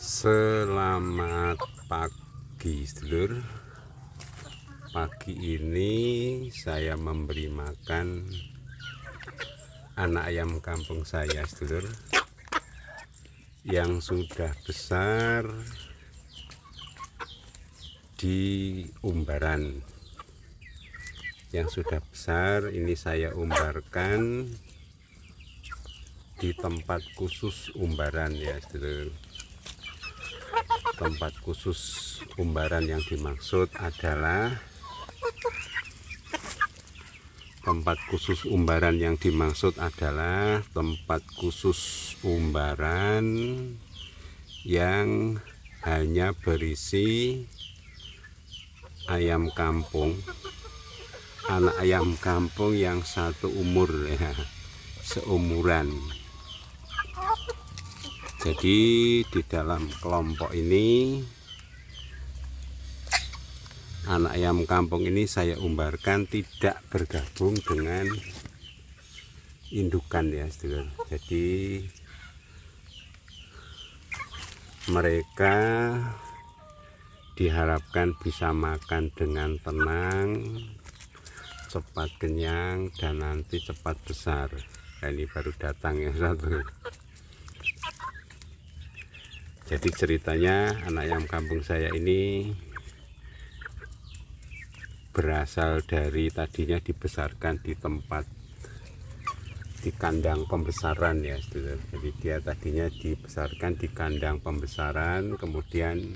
Selamat pagi sedulur. Pagi ini saya memberi makan anak ayam kampung saya sedulur, yang sudah besar di umbaran. Yang sudah besar ini saya umbarkan di tempat khusus umbaran ya sedulur. Tempat khusus umbaran yang dimaksud adalah tempat khusus umbaran yang hanya berisi ayam kampung, anak ayam kampung yang satu umur ya, seumuran. Jadi di dalam kelompok ini, anak ayam kampung ini saya umbarkan tidak bergabung dengan indukan ya sedulur. Jadi mereka diharapkan bisa makan dengan tenang, cepat kenyang, dan nanti cepat besar. Nah, ini baru datang ya satu. Jadi ceritanya anak ayam kampung saya ini berasal dari tadinya dibesarkan di kandang pembesaran ya sedulur. Jadi dia tadinya dibesarkan di kandang pembesaran, kemudian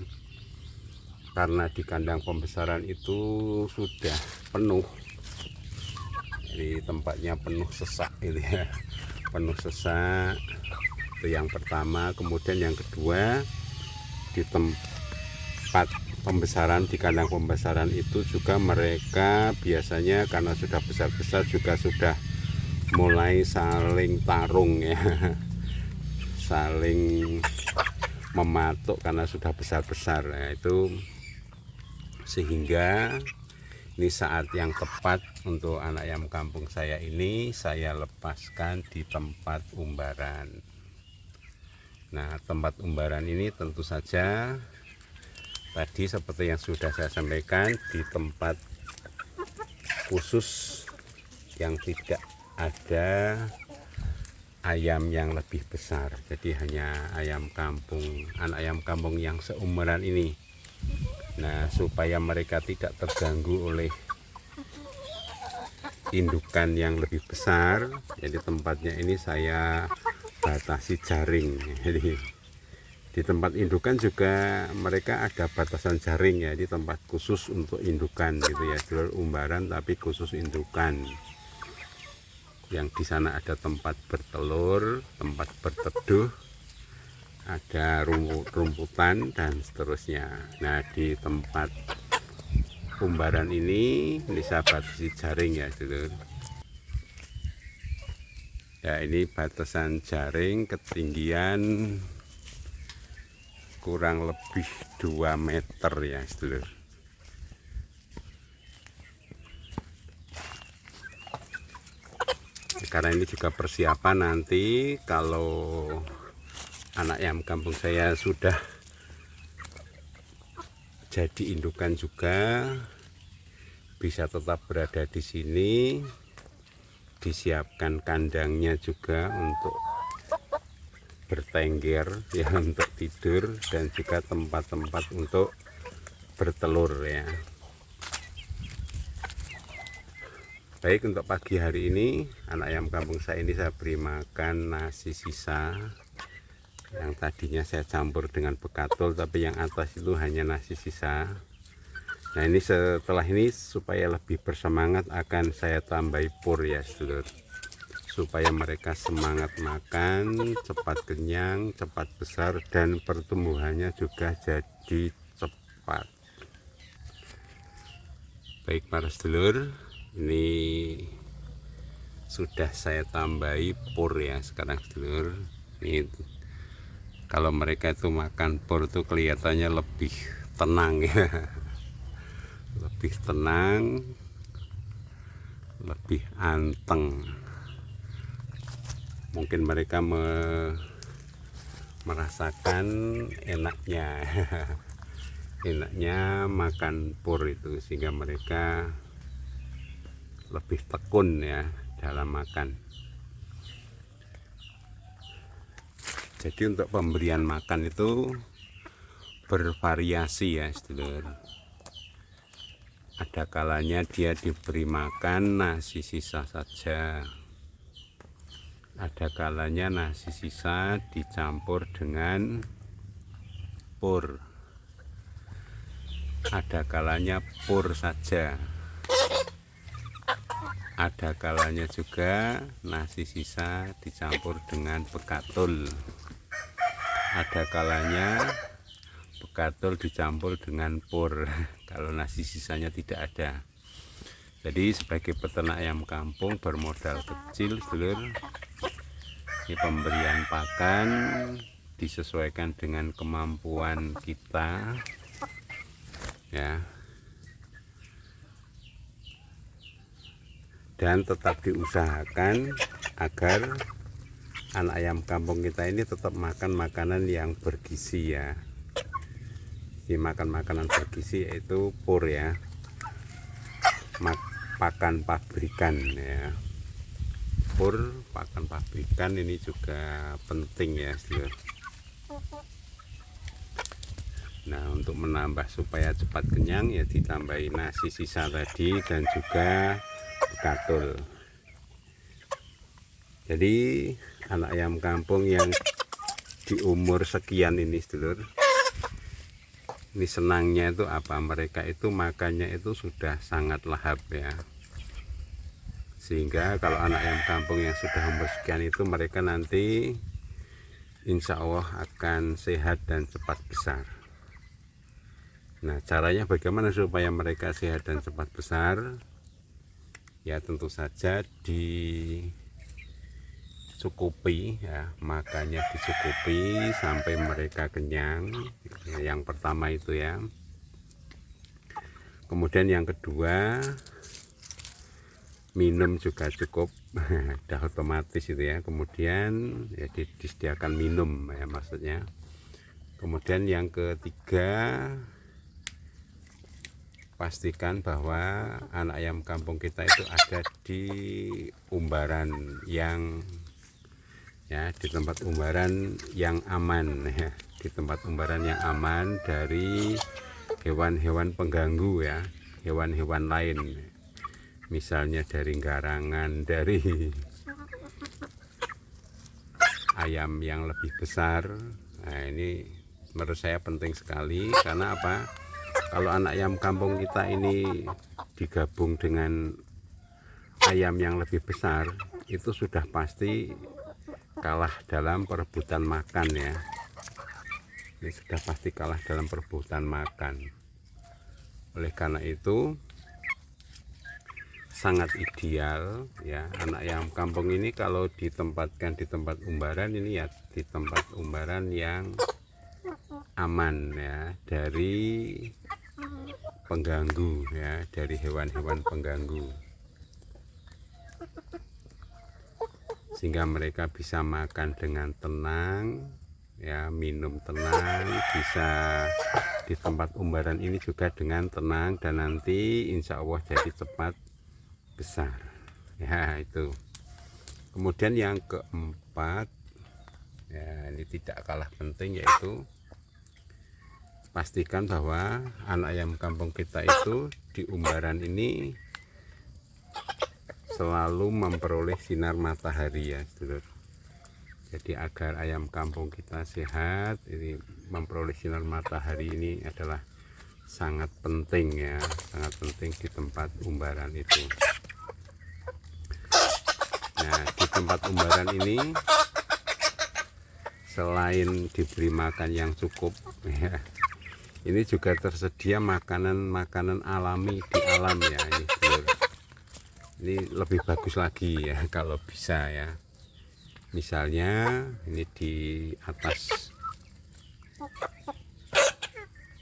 karena di kandang pembesaran itu sudah penuh, jadi tempatnya penuh sesak gitu ya, penuh sesak. Itu yang pertama. Kemudian yang kedua, di tempat pembesaran, di kandang pembesaran itu juga mereka biasanya karena sudah besar-besar juga sudah mulai saling tarung ya, saling mematuk karena sudah besar-besar. Nah, itu sehingga ini saat yang tepat untuk anak ayam kampung saya ini saya lepaskan di tempat umbaran. Nah, tempat umbaran ini tentu saja tadi seperti yang sudah saya sampaikan, di tempat khusus yang tidak ada ayam yang lebih besar. Jadi hanya ayam kampung, anak ayam kampung yang seumuran ini. Nah, supaya mereka tidak terganggu oleh indukan yang lebih besar, jadi tempatnya ini saya batasi jaring. Jadi di tempat indukan juga mereka ada batasan jaring ya, di tempat khusus untuk indukan gitu ya, sedulur, umbaran tapi khusus indukan. Yang di sana ada tempat bertelur, tempat berteduh, ada rumputan dan seterusnya. Nah, di tempat umbaran ini saya batasi jaring ya sedulur. Ya, ini batasan jaring ketinggian kurang lebih 2 meter ya sedulur. Karena ini juga persiapan nanti kalau anak ayam kampung saya sudah jadi indukan juga bisa tetap berada di sini. Disiapkan kandangnya juga untuk bertengger ya, untuk tidur, dan juga tempat-tempat untuk bertelur ya. Baik, untuk pagi hari ini anak ayam kampung saya ini saya beri makan nasi sisa yang tadinya saya campur dengan bekatul, tapi yang atas itu hanya nasi sisa. Nah, ini setelah ini supaya lebih bersemangat akan saya tambahi pur ya sedulur, supaya mereka semangat makan, cepat kenyang, cepat besar, dan pertumbuhannya juga jadi cepat. Baik para sedulur, ini sudah saya tambahi pur ya sekarang sedulur. Ini kalau mereka itu makan pur itu kelihatannya lebih tenang ya, lebih tenang, lebih anteng. Mungkin mereka merasakan enaknya enaknya makan pur itu, sehingga mereka lebih tekun ya dalam makan. Jadi untuk pemberian makan itu bervariasi ya sedulur. Ada kalanya dia diberi makan nasi sisa saja, ada kalanya nasi sisa dicampur dengan pur, ada kalanya pur saja, ada kalanya juga nasi sisa dicampur dengan bekatul, ada kalanya bekatul dicampur dengan pur kalau nasi sisanya tidak ada. Jadi sebagai peternak ayam kampung bermodal kecil sedulur, ini pemberian pakan disesuaikan dengan kemampuan kita ya, dan tetap diusahakan agar anak ayam kampung kita ini tetap makan makanan yang bergizi ya. Makan makanan bergizi yaitu pur ya, pakan pabrikan ya. Pur pakan pabrikan ini juga penting ya sedulur. Nah, untuk menambah supaya cepat kenyang ya ditambahi nasi sisa tadi dan juga bekatul. Jadi anak ayam kampung yang di umur sekian ini sedulur, ini senangnya itu apa? Mereka itu makannya itu sudah sangat lahap ya. Sehingga kalau anak ayam kampung yang sudah umur sekian itu, mereka nanti insya Allah akan sehat dan cepat besar. Nah, caranya bagaimana supaya mereka sehat dan cepat besar? Ya tentu saja dicukupi ya, makannya dicukupi sampai mereka kenyang. Yang pertama itu ya. Kemudian yang kedua, minum juga cukup udah otomatis itu ya. Kemudian ya disediakan minum ya maksudnya. Kemudian yang ketiga, pastikan bahwa anak ayam kampung kita itu ada di umbaran yang ya, di tempat umbaran yang aman ya, di tempat umbaran yang aman dari hewan-hewan pengganggu ya, hewan-hewan lain, misalnya dari garangan, dari ayam yang lebih besar. Nah, ini menurut saya penting sekali, karena apa? Kalau anak ayam kampung kita ini digabung dengan ayam yang lebih besar, itu sudah pasti kalah dalam perebutan makan ya. Ini sudah pasti kalah dalam perebutan makan. Oleh karena itu sangat ideal ya, anak ayam kampung ini kalau ditempatkan di tempat umbaran ini ya, di tempat umbaran yang aman ya dari pengganggu ya, dari hewan-hewan pengganggu, sehingga mereka bisa makan dengan tenang ya, minum tenang, bisa di tempat umbaran ini juga dengan tenang, dan nanti insya Allah jadi cepat besar ya. Itu kemudian yang keempat ya, ini tidak kalah penting, yaitu pastikan bahwa anak ayam kampung kita itu di umbaran ini selalu memperoleh sinar matahari ya sedulur. Jadi agar ayam kampung kita sehat, ini memperoleh sinar matahari ini adalah sangat penting ya, sangat penting di tempat umbaran itu. Nah, di tempat umbaran ini selain diberi makan yang cukup ya, ini juga tersedia makanan-makanan alami di alam ya. Ini lebih bagus lagi ya kalau bisa ya. Misalnya ini di atas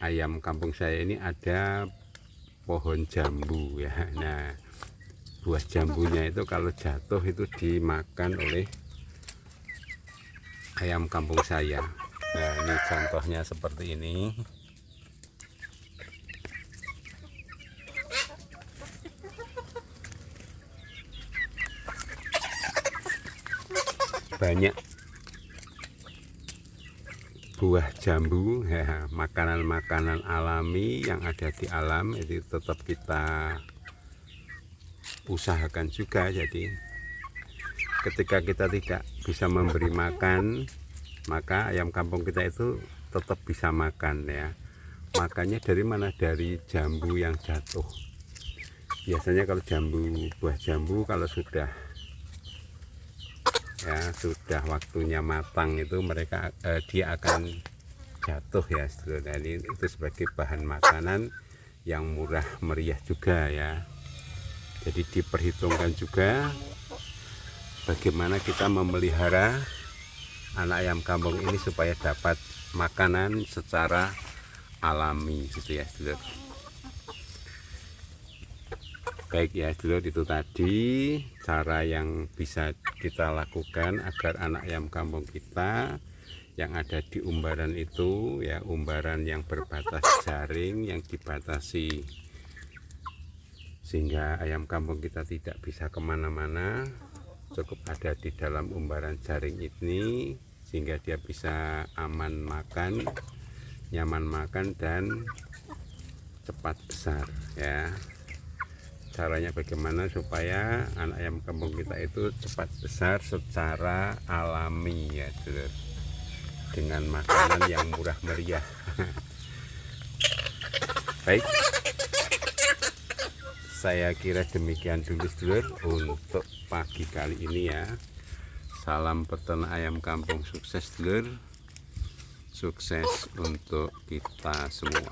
ayam kampung saya ini ada pohon jambu ya. Nah, buah jambunya itu kalau jatuh itu dimakan oleh ayam kampung saya. Nah, ini contohnya seperti ini. Banyak buah jambu ya, makanan-makanan alami yang ada di alam itu tetap kita usahakan juga. Jadi ketika kita tidak bisa memberi makan, maka ayam kampung kita itu tetap bisa makan ya. Makannya dari mana? Dari jambu yang jatuh. Biasanya kalau buah jambu kalau sudah waktunya matang itu dia akan jatuh ya. Jadi itu sebagai bahan makanan yang murah meriah juga ya. Jadi diperhitungkan juga bagaimana kita memelihara anak ayam kampung ini supaya dapat makanan secara alami gitu ya, sedulur. Baik ya, sedulur, itu tadi cara yang bisa kita lakukan agar anak ayam kampung kita yang ada di umbaran itu ya, umbaran yang berbatas jaring yang dibatasi sehingga ayam kampung kita tidak bisa kemana-mana, cukup ada di dalam umbaran jaring ini sehingga dia bisa aman makan, nyaman makan, dan cepat besar ya. Caranya bagaimana supaya anak ayam kampung kita itu cepat besar secara alami ya, sedulur, dengan makanan yang murah meriah. Baik, saya kira demikian dulu, sedulur, untuk pagi kali ini ya. Salam peternak ayam kampung sukses, sedulur. Sukses untuk kita semua.